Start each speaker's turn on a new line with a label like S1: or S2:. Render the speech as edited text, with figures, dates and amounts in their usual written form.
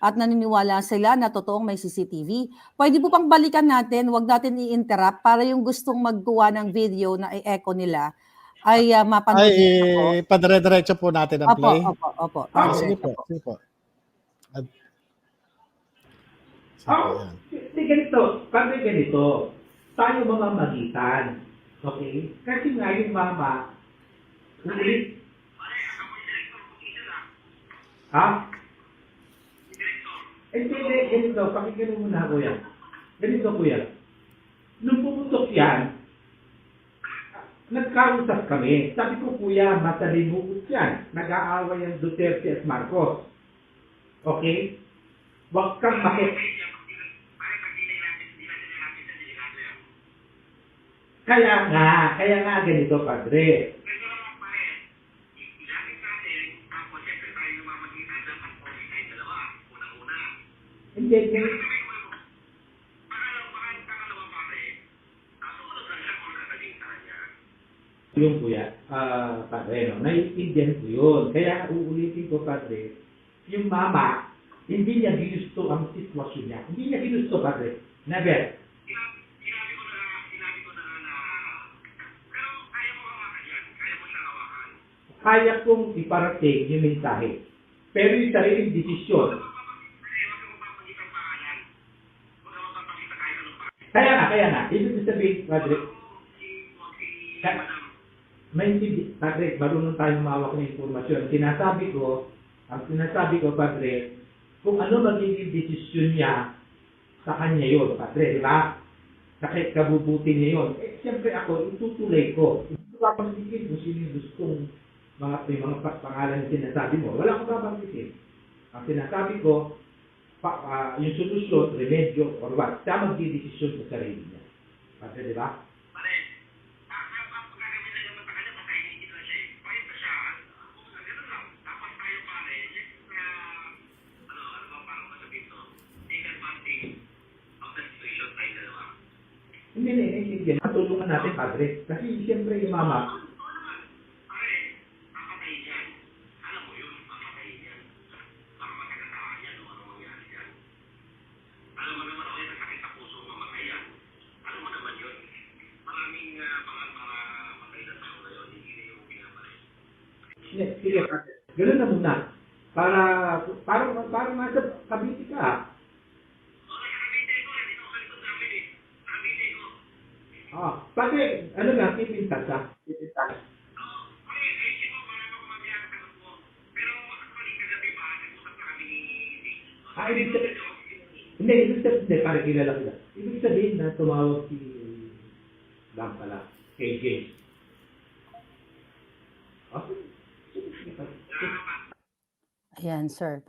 S1: at naniniwala sila na totoong may CCTV. Pwede po pang balikan natin, wag natin i-interrupt para yung gustong magkuha ng video na i-echo nila ay mapanood nila po.
S2: Padire-diretso po natin ang play.
S1: Opo.
S2: Sige po.
S3: Ganito, pag ganito, tayo mga magitan. Okay? Kasi nga yung mama, ulit. Ha? Hindi, ganito, pakinggan mo muna, kuya. Ganito, kuya. Nung pumutok yan, nagkausap kami. Sabi ko, kuya, matalimugot yan. Nag-aaway ang Duterte at Marcos. Okay? Huwag kang Kaya nga ganito, padre. Hindi. Yung kuya, padre, no? Naiintindihan ko yun. Kaya uulitin ko, padre, yung mama, hindi niya ginusto ang sitwasyon niya. Hindi niya ginusto, padre. Never. Kaya kong iparating yung mensahe. Pero yung sariling desisyon. Kaya nga. Ibig sabihin, padre, padre, marunong tayong mawak ng informasyon. Ang sinasabi ko, padre, kung ano magiging desisyon niya, sa kanya yun, padre, di ba? Kahit kabubuti niya yun. Siyempre ako, itutuloy ko. Hindi ko papanggitin kung sino yung gustong may mga pangalan na sinasabi mo. Wala akong babanggitin. Ang sinasabi ko, yung solusyon, remedyo, or what, siya magdidesisyon sa sarili niya. Padre, di ba? Hindi. Matulungan natin, padre. Kasi siyempre yung mama, sige, gano'n na muna. Para nasa Cavite ka. Pati, ano nga, pipintas ha? Pipintas. Ibig sabihin, para kilala ko lang. Ibig sabihin na tumawag si Lam pala, kay James.
S1: Ayan, sir.